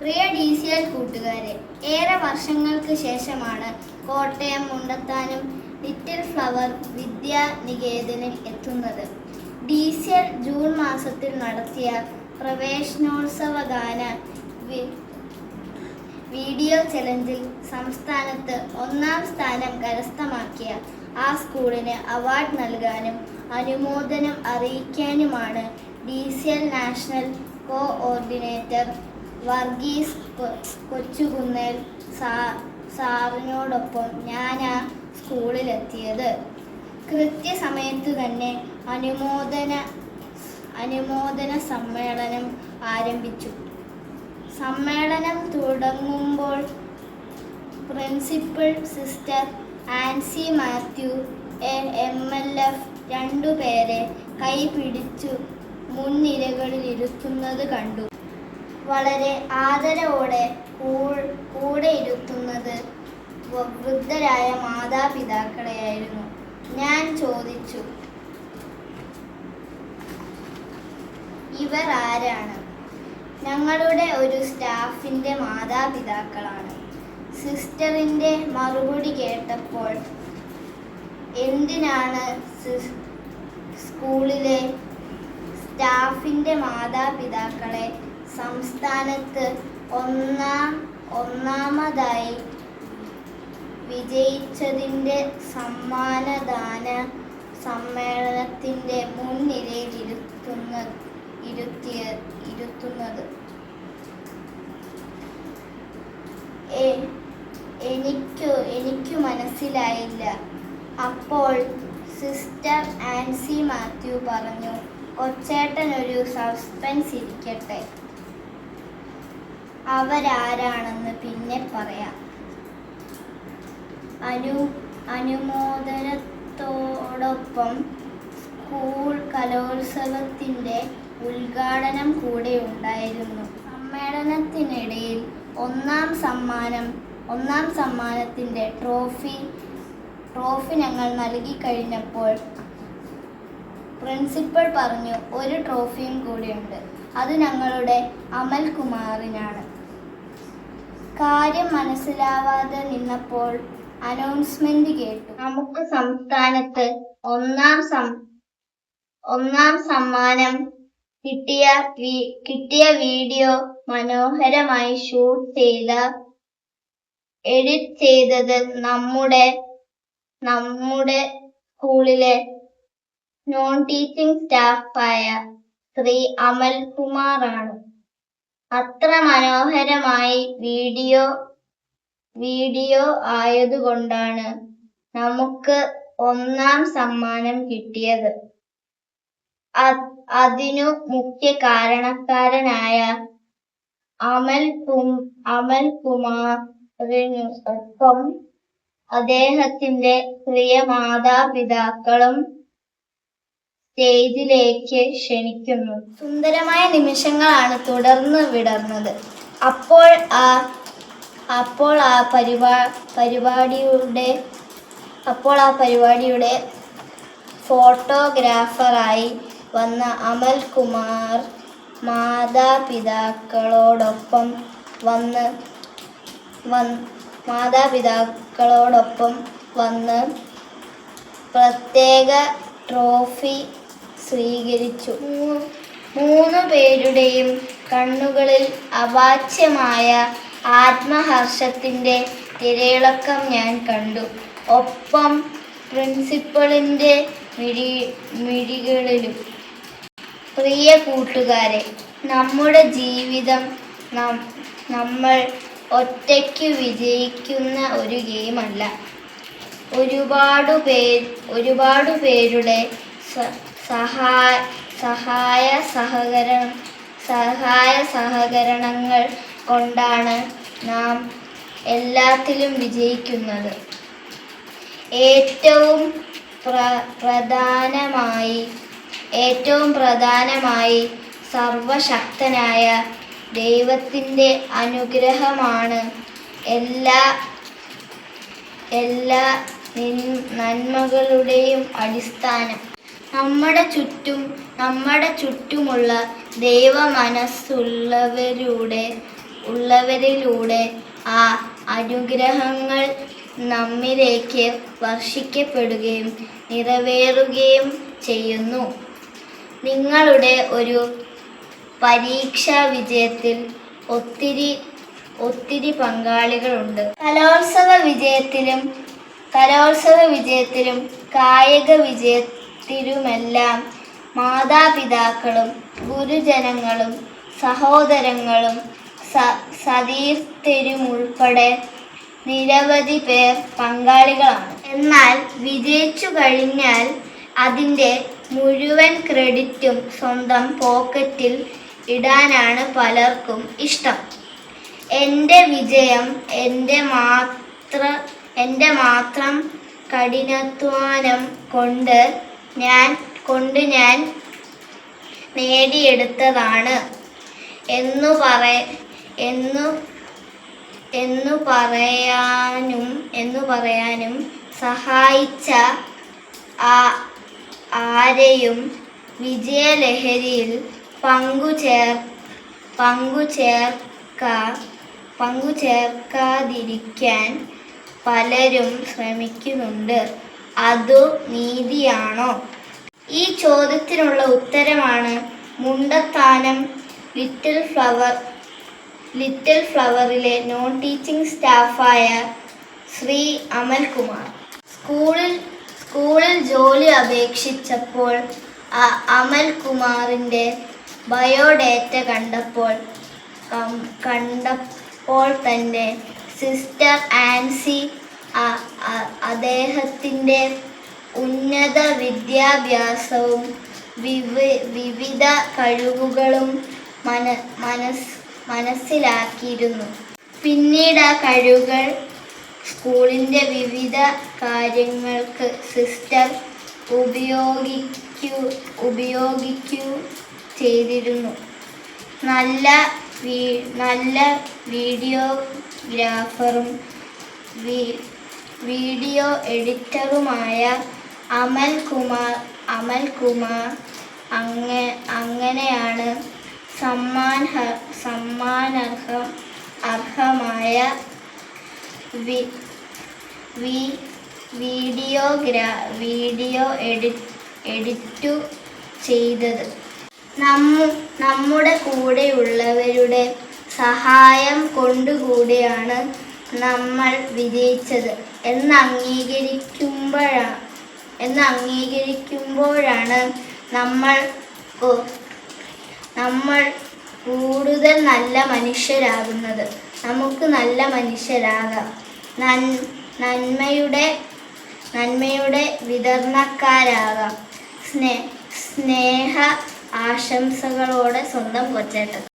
പ്രിയ DCL കൂട്ടുകാരെ, ഏറെ വർഷങ്ങൾക്ക് ശേഷമാണ് കോട്ടയം മുണ്ടത്താനം ലിറ്റിൽ ഫ്ലവർ വിദ്യാനികേതനിൽ എത്തുന്നത്. DCL ജൂൺ മാസത്തിൽ നടത്തിയ പ്രവേശനോത്സവ ഗാന വീഡിയോ ചലഞ്ചിൽ സംസ്ഥാനത്ത് 1ാം സ്ഥാനം കരസ്ഥമാക്കിയ ആ സ്കൂളിന് അവാർഡ് നൽകാനും അനുമോദനം അറിയിക്കാനുമാണ് DCL national coordinator Varghese Kochukunnel സാറിനോടൊപ്പം ഞാൻ ആ സ്കൂളിലെത്തിയത്. കൃത്യസമയത്തു തന്നെ അനുമോദന സമ്മേളനം ആരംഭിച്ചു. സമ്മേളനം തുടങ്ങുമ്പോൾ principal sister Ancy Mathew MLF 2 പേരെ കൈപിടിച്ചു മുൻനിരകളിലിരുത്തുന്നത് കണ്ടു. വളരെ ആദരവോടെ കൂടെ ഇരുത്തുന്നത് വൃദ്ധരായ മാതാപിതാക്കളെയായിരുന്നു. ഞാൻ ചോദിച്ചു, ഇവർ ആരാണ്? ഞങ്ങളുടെ ഒരു സ്റ്റാഫിൻ്റെ മാതാപിതാക്കളാണ്. സിസ്റ്ററിൻ്റെ മറുപടി കേട്ടപ്പോൾ എന്തിനാണ് സ്കൂളിലെ സ്റ്റാഫിൻ്റെ മാതാപിതാക്കളെ സംസ്ഥാനത്ത് ഒന്നാമതായി വിജയിച്ചതിൻ്റെ സമ്മാനദാന സമ്മേളനത്തിൻ്റെ മുൻനിരയിൽ ഇരുത്തുന്നത്? എനിക്കു മനസ്സിലായില്ല. അപ്പോൾ സിസ്റ്റർ ആൻസി മാത്യു പറഞ്ഞു, കൊച്ചേട്ടൻ ഒരു സസ്പെൻസ് ഇരിക്കട്ടെ, അവരാരാണെന്ന് പിന്നെ പറയാം. അനുമോദനത്തോടൊപ്പം സ്കൂൾ കലോത്സവത്തിൻ്റെ ഉദ്ഘാടനം കൂടെ ഉണ്ടായിരുന്നു. സമ്മേളനത്തിനിടയിൽ ഒന്നാം സമ്മാനത്തിൻ്റെ ട്രോഫി ഞങ്ങൾ നൽകി കഴിഞ്ഞപ്പോൾ പ്രിൻസിപ്പൽ പറഞ്ഞു, ഒരു ട്രോഫിയും കൂടിയുണ്ട്, അത് ഞങ്ങളുടെ അമൽകുമാറിനാണ്. കാര്യം മനസ്സിലാവാതെ നിന്നപ്പോൾ അനൗൺസ്മെന്റ് കേട്ടു. നമുക്ക് സംസ്ഥാനത്ത് ഒന്നാം സമ്മാനം കിട്ടിയ വീഡിയോ മനോഹരമായി എഡിറ്റ് ചെയ്തത് നമ്മുടെ സ്കൂളിലെ നോൺ ടീച്ചിങ് സ്റ്റാഫായ ശ്രീ അമൽകുമാറാണ്. അത്ര മനോഹരമായി വീഡിയോ ആയതുകൊണ്ടാണ് നമുക്ക് ഒന്നാം സമ്മാനം കിട്ടിയത്. അതിനു മുഖ്യ കാരണക്കാരനായ അമൽകുമാറിനൊപ്പം അദ്ദേഹത്തിന്റെ പ്രിയ മാതാപിതാക്കളും സ്റ്റേജിലേക്ക് ക്ഷണിക്കുന്നു. സുന്ദരമായ നിമിഷങ്ങളാണ് തുടർന്ന് വിടർന്നത്. അപ്പോൾ ആ പരിപാടിയുടെ ഫോട്ടോഗ്രാഫറായി വന്ന അമൽകുമാർ മാതാപിതാക്കളോടൊപ്പം വന്ന് പ്രത്യേക ട്രോഫി സ്വീകരിച്ചു. 3 പേരുടെയും കണ്ണുകളിൽ അവാച്യമായ ആത്മഹർഷത്തിൻ്റെ തിരയിളക്കം ഞാൻ കണ്ടു. ഒപ്പം പ്രിൻസിപ്പളിൻ്റെ മിഴികളിലും. പ്രിയ കൂട്ടുകാരെ, നമ്മുടെ ജീവിതം നമ്മൾ ഒറ്റയ്ക്ക് വിജയിക്കുന്ന ഒരു ഗെയിമല്ല. ഒരുപാട് പേരുടെ സഹായ സഹകരണങ്ങൾ കൊണ്ടാണ് നാം എല്ലാത്തിലും വിജയിക്കുന്നത്. ഏറ്റവും പ്രധാനമായി സർവശക്തനായ ദൈവത്തിൻ്റെ അനുഗ്രഹമാണ് എല്ലാ നന്മകളുടെയും അടിസ്ഥാനം. നമ്മുടെ ചുറ്റുമുള്ള ദൈവ മനസ്സുള്ളവരുടെ ഉള്ളവരിലൂടെ ആ അനുഗ്രഹങ്ങൾ നമ്മിലേക്ക് വർഷിക്കപ്പെടുകയും നിറവേറുകയും ചെയ്യുന്നു. നിങ്ങളുടെ ഒരു പരീക്ഷാ വിജയത്തിൽ ഒത്തിരി പങ്കാളികളുണ്ട്. കലോത്സവ വിജയത്തിലും കായിക വിജയത്തിലുമെല്ലാം മാതാപിതാക്കളും ഗുരുജനങ്ങളും സഹോദരങ്ങളും സതീർത്ഥരുമുൾപ്പെടെ നിരവധി പേർ പങ്കാളികളാണ്. എന്നാൽ വിജയിച്ചു കഴിഞ്ഞാൽ അതിൻ്റെ മുഴുവൻ ക്രെഡിറ്റും സ്വന്തം പോക്കറ്റിൽ ഇടാനാണ് പലർക്കും ഇഷ്ടം. എൻ്റെ വിജയം എൻ്റെ മാത്രം കഠിനാധ്വാനം കൊണ്ട് ഞാൻ നേടിയെടുത്തതാണ് എന്നു പറയാനും സഹായിച്ച ആരെയും വിജയലഹരിയിൽ പങ്കുചേർക്കാതിരിക്കാൻ പലരും ശ്രമിക്കുന്നുണ്ട്. അതു നീതിയാണോ? ഈ ചോദ്യത്തിനുള്ള ഉത്തരമാണ് മുണ്ടത്താനം ലിറ്റിൽ ഫ്ലവറിലെ നോൺ ടീച്ചിങ് സ്റ്റാഫായ ശ്രീ അമൽകുമാർ. സ്കൂളിൽ ജോലി അപേക്ഷിച്ചപ്പോൾ അമൽകുമാറിൻ്റെ ബയോഡേറ്റ കണ്ടപ്പോൾ തന്നെ സിസ്റ്റർ ആൻസി അദ്ദേഹത്തിൻ്റെ ഉന്നത വിദ്യാഭ്യാസവും വിവിധ കഴിവുകളും മനസ്സിലാക്കിയിരുന്നു. പിന്നീട് ആ കഴിവുകൾ സ്കൂളിൻ്റെ വിവിധ കാര്യങ്ങൾക്ക് സിസ്റ്റർ ഉപയോഗിക്കൂ ചെയ്തിരുന്നു. നല്ല വീഡിയോഗ്രാഫറും വീഡിയോ എഡിറ്ററുമായ അമൽകുമാർ അങ്ങനെയാണ് സമ്മാനാർഹമായ വീഡിയോ എഡിറ്റു ചെയ്തത്. നമ്മുടെ കൂടെയുള്ളവരുടെ സഹായം കൊണ്ടുകൂടിയാണ് നമ്മൾ വിജയിച്ചത് എന്ന് അംഗീകരിക്കുമ്പോഴാണ് നമ്മൾ കൂടുതൽ നല്ല മനുഷ്യരാകുന്നത്. നമുക്ക് നല്ല മനുഷ്യരാകാം. നന്മയുടെ വിതരണക്കാരാകാം. സ്നേഹ ആശംസകളോടെ സ്വന്തം കൊച്ചേട്ടൻ.